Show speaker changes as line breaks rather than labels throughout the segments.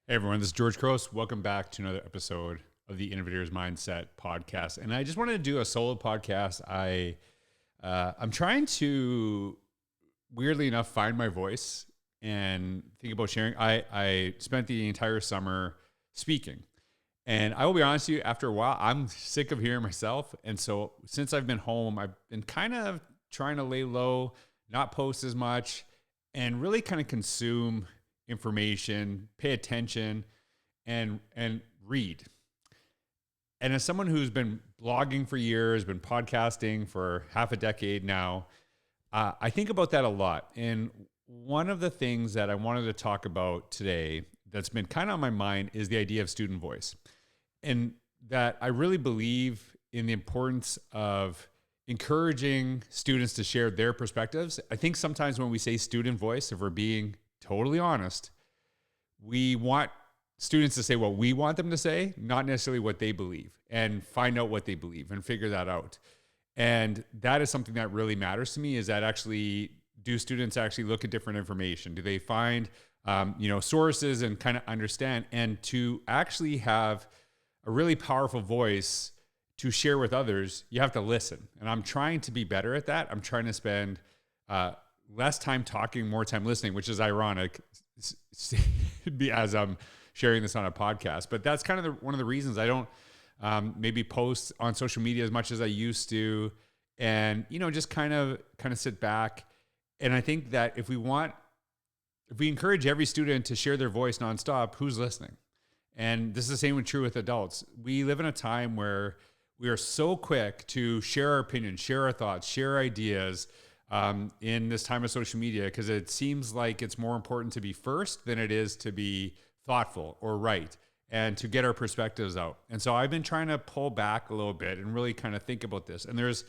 Hey everyone, this is George Couros. Welcome back to another episode of the Innovator's Mindset podcast. And I just wanted to do a solo podcast. I'm trying to, weirdly enough, find my voice and think about sharing. I spent the entire summer speaking, and I will be honest with you, after a while, I'm sick of hearing myself. And so since I've been home, I've been kind of trying to lay low, not post as much, and really kind of consume information, pay attention, and read. And as someone who's been blogging for years, been podcasting for half a decade now, I think about that a lot. And one of the things that I wanted to talk about today that's been kind of on my mind is the idea of student voice. And that I really believe in the importance of encouraging students to share their perspectives. I think sometimes when we say student voice, if we're being totally honest, we want students to say what we want them to say, not necessarily what they believe, and find out what they believe and figure that out. And that is something that really matters to me, is that actually, do students actually look at different information? Do they find, sources and kind of understand? And to actually have a really powerful voice to share with others, you have to listen. And I'm trying to be better at that. I'm trying to spend less time talking, more time listening, which is ironic as I'm sharing this on a podcast. But that's kind of one of the reasons I don't maybe post on social media as much as I used to, and just kind of sit back. And I think that if we encourage every student to share their voice nonstop, who's listening? And this is the same true with adults. We live in a time where we are so quick to share our opinions, share our thoughts, share ideas in this time of social media, because it seems like it's more important to be first than it is to be thoughtful or right and to get our perspectives out. And so I've been trying to pull back a little bit and really kind of think about this. And there's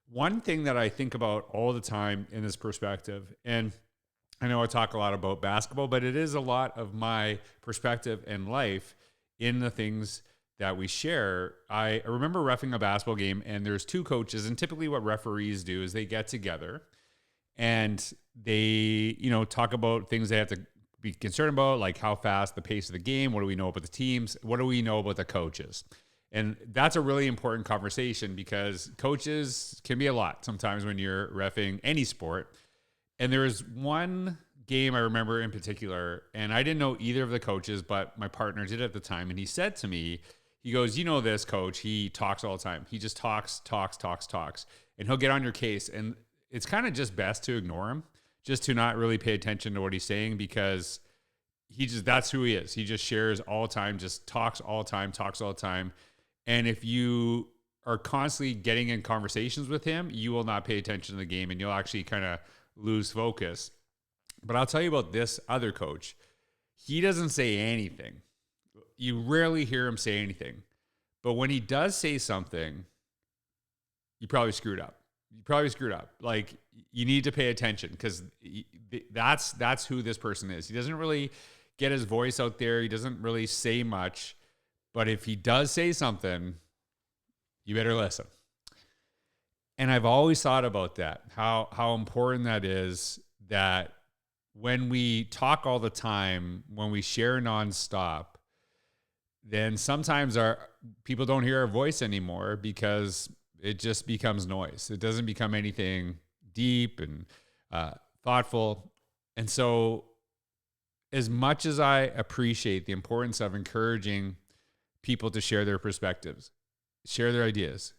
one thing that I think about all the time in this perspective. And I know I talk a lot about basketball, but it is a lot of my perspective in life in the things that we share. I remember reffing a basketball game, and there's two coaches, and typically what referees do is they get together and they, talk about things they have to be concerned about, like how fast, the pace of the game, what do we know about the teams, what do we know about the coaches? And that's a really important conversation, because coaches can be a lot sometimes when you're reffing any sport. And there was one game I remember in particular, and I didn't know either of the coaches, but my partner did at the time. And he said to me, he goes, this coach, he talks all the time. He just talks. And he'll get on your case. And it's kind of just best to ignore him, just to not really pay attention to what he's saying, because that's who he is. He just shares all the time, just talks all the time. And if you are constantly getting in conversations with him, you will not pay attention to the game, and you'll actually kind of lose focus. But I'll tell you about this other coach. He doesn't say anything. You rarely hear him say anything. But when he does say something, you probably screwed up. Like, you need to pay attention, because that's who this person is. He doesn't really get his voice out there. He doesn't really say much. But if he does say something, you better listen. And I've always thought about that, how important that is, that when we talk all the time, when we share nonstop, then sometimes our people don't hear our voice anymore, because it just becomes noise. It doesn't become anything deep and thoughtful. And so, as much as I appreciate the importance of encouraging people to share their perspectives, share their ideas,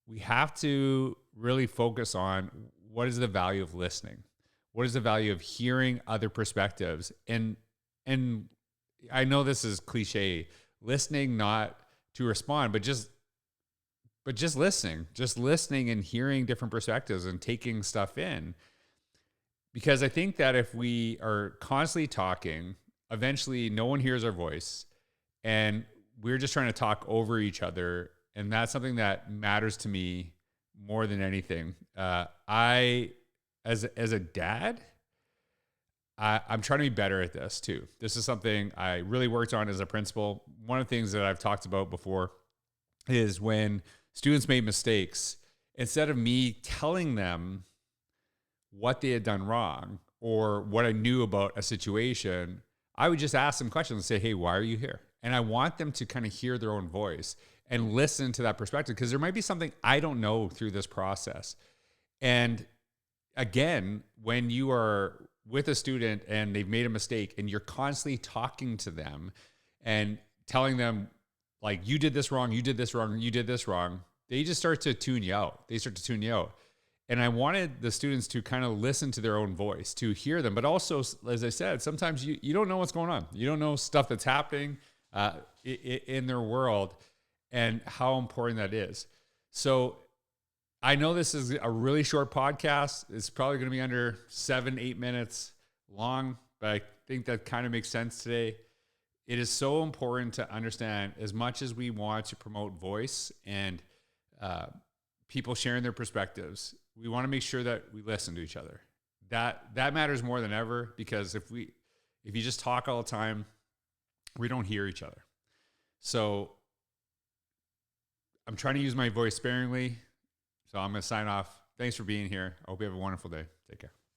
we have to really focus on what is the value of listening. What is the value of hearing other perspectives? And I know this is cliche, listening not to respond, but just listening and hearing different perspectives and taking stuff in. Because I think that if we are constantly talking, eventually no one hears our voice, and we're just trying to talk over each other. And that's something that matters to me more than anything. As a dad, I'm trying to be better at this too. This is something I really worked on as a principal. One of the things that I've talked about before is when students made mistakes, instead of me telling them what they had done wrong or what I knew about a situation, I would just ask them questions and say, hey, why are you here? And I want them to kind of hear their own voice and listen to that perspective, because there might be something I don't know through this process. And again, when you are with a student and they've made a mistake and you're constantly talking to them and telling them, like, you did this wrong, you did this wrong, you did this wrong, they just start to tune you out. They start to tune you out. And I wanted the students to kind of listen to their own voice, to hear them. But also, as I said, sometimes you don't know what's going on. You don't know stuff that's happening in their world and how important that is. So I know this is a really short podcast. It's probably going to be under 7-8 minutes long, but I think that kind of makes sense today. It is so important to understand, as much as we want to promote voice and people sharing their perspectives, we want to make sure that we listen to each other. That matters more than ever, because if you just talk all the time, we don't hear each other. So I'm trying to use my voice sparingly. So I'm going to sign off. Thanks for being here. I hope you have a wonderful day. Take care.